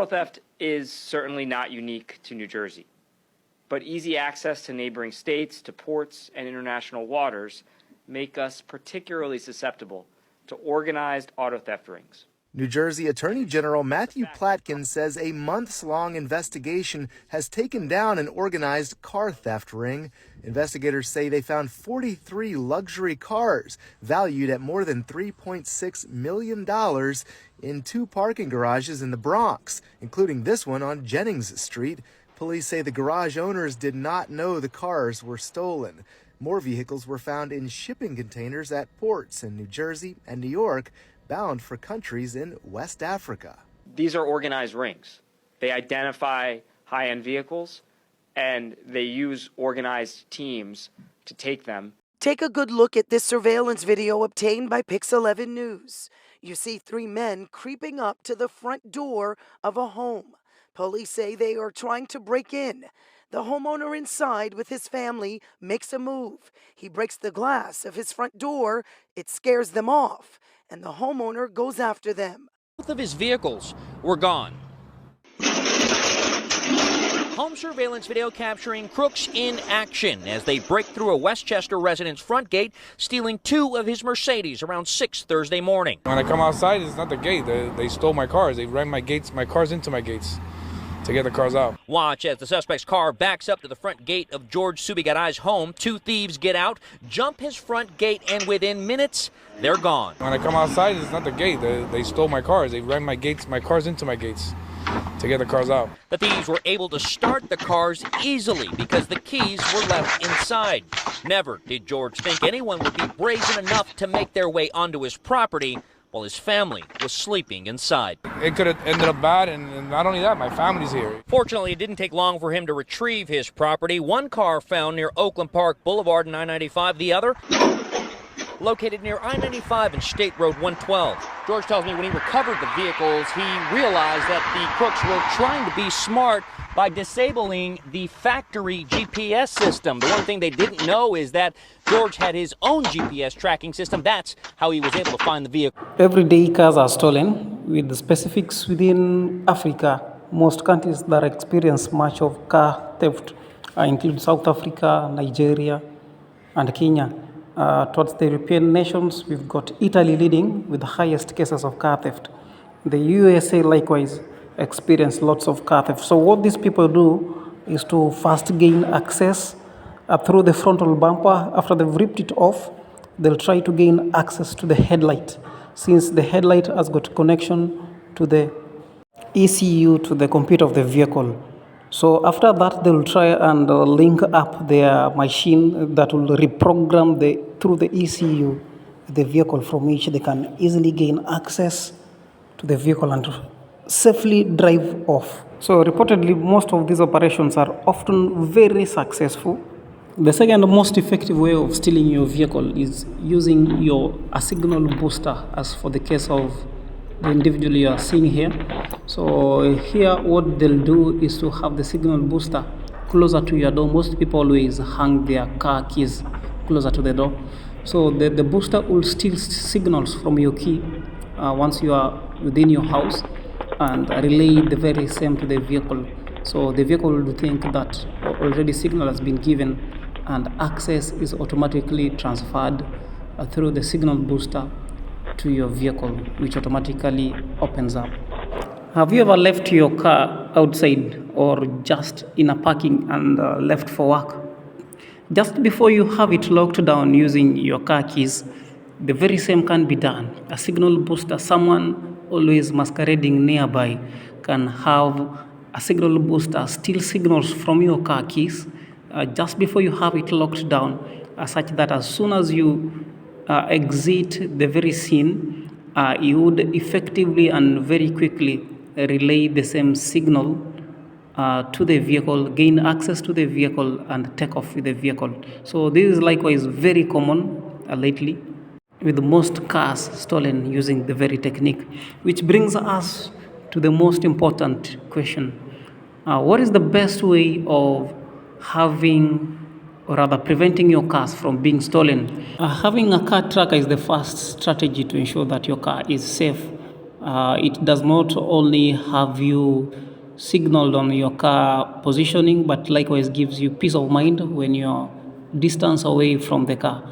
theft is certainly not unique to New Jersey, but easy access to neighboring states, to ports, and international waters make us particularly susceptible to organized auto theft rings. New Jersey Attorney General Matthew Platkin says a months-long investigation has taken down an organized car theft ring. Investigators say they found 43 luxury cars valued at more than $3.6 million in 2 parking garages in the Bronx, including this one on Jennings Street. Police say the garage owners did not know the cars were stolen. More vehicles were found in shipping containers at ports in New Jersey and New York, bound for countries in West Africa. These are organized rings. They identify high-end vehicles, and they use organized teams to take them. Take a good look at this surveillance video obtained by Pix 11 News. You see 3 men creeping up to the front door of a home. Police say they are trying to break in. The homeowner inside with his family makes a move. He breaks the glass of his front door. It scares them off, and the homeowner goes after them. Both of his vehicles were gone. Home surveillance video capturing crooks in action as they break through a Westchester resident's front gate, stealing 2 of his Mercedes around 6 Thursday morning. When I come outside, it's not the gate. They stole my cars. They ran my cars into my gates to get the cars out. Watch as the suspect's car backs up to the front gate of George Subigaray's home. 2 thieves get out, jump his front gate, and within minutes, they're gone. When I come outside, it's not the gate. They stole my cars. They ran my cars into my gates to get the cars out. The thieves were able to start the cars easily because the keys were left inside. Never did George think anyone would be brazen enough to make their way onto his property while his family was sleeping inside. It could have ended up bad, and not only that, my family's here. Fortunately, it didn't take long for him to retrieve his property. One car found near Oakland Park Boulevard and I-95. The other located near I-95 and State Road 112. George tells me when he recovered the vehicles, he realized that the crooks were trying to be smart by disabling the factory GPS system. The one thing they didn't know is that George had his own GPS tracking system. That's how he was able to find the vehicle. Every day cars are stolen. With the specifics within Africa, most countries that experience much of car theft include South Africa, Nigeria, and Kenya. Towards the European nations, we've got Italy leading with the highest cases of car theft. The USA likewise experience lots of car theft. So what these people do is to first gain access through the frontal bumper. After they've ripped it off, they'll try to gain access to the headlight, since the headlight has got connection to the ECU, to the computer of the vehicle. So after that, they'll try and link up their machine that will reprogram through the ECU the vehicle, from which they can easily gain access to the vehicle and safely drive off. So reportedly, most of these operations are often very successful. The second most effective way of stealing your vehicle is using a signal booster, as for the case of the individual you are seeing here. So here what they'll do is to have the signal booster closer to your door. Most people always hang their car keys closer to the door. So the booster will steal signals from your key once you are within your house and relay the very same to the vehicle. So the vehicle will think that already signal has been given and access is automatically transferred through the signal booster to your vehicle, which automatically opens up. Have you ever left your car outside or just in a parking and left for work? Just before you have it locked down using your car keys, the very same can be done. A signal booster, someone always masquerading nearby, can have a signal booster steal signals from your car keys just before you have it locked down, such that as soon as you exit the very scene, you would effectively and very quickly relay the same signal to the vehicle, gain access to the vehicle, and take off with the vehicle. So this is likewise very common lately, with most cars stolen using the very technique, which brings us to the most important question. What is the best way of preventing your cars from being stolen? Having a car tracker is the first strategy to ensure that your car is safe It does not only have you signaled on your car positioning, but likewise gives you peace of mind when you're distance away from the car.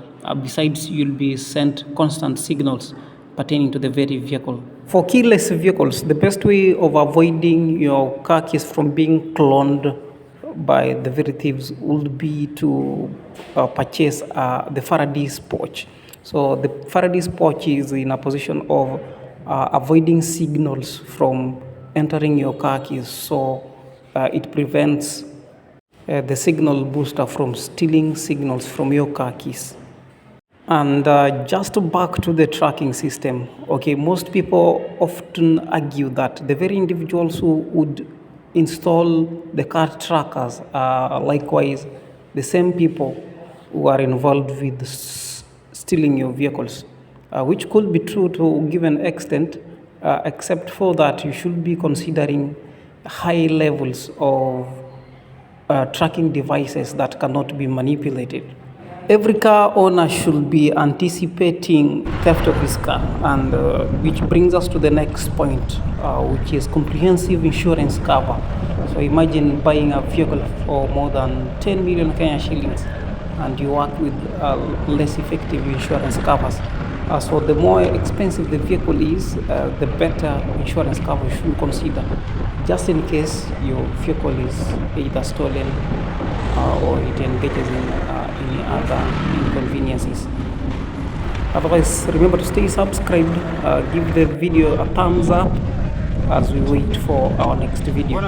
Besides, you'll be sent constant signals pertaining to the very vehicle. For keyless vehicles, the best way of avoiding your car keys from being cloned by the very thieves would be to purchase the Faraday's pouch. So the Faraday's pouch is in a position of avoiding signals from entering your car keys. So it prevents the signal booster from stealing signals from your car keys. And just back to the tracking system, okay, most people often argue that the very individuals who would install the car trackers are likewise the same people who are involved with stealing your vehicles, which could be true to a given extent, except for that you should be considering high levels of tracking devices that cannot be manipulated. Every car owner should be anticipating theft of his car, and which brings us to the next point, which is comprehensive insurance cover. So imagine buying a vehicle for more than 10 million Kenya shillings, and you work with less effective insurance covers. So the more expensive the vehicle is, the better insurance cover you should consider, just in case your vehicle is either stolen or it engages in any other inconveniences. Otherwise, remember to stay subscribed, give the video a thumbs up as we wait for our next video.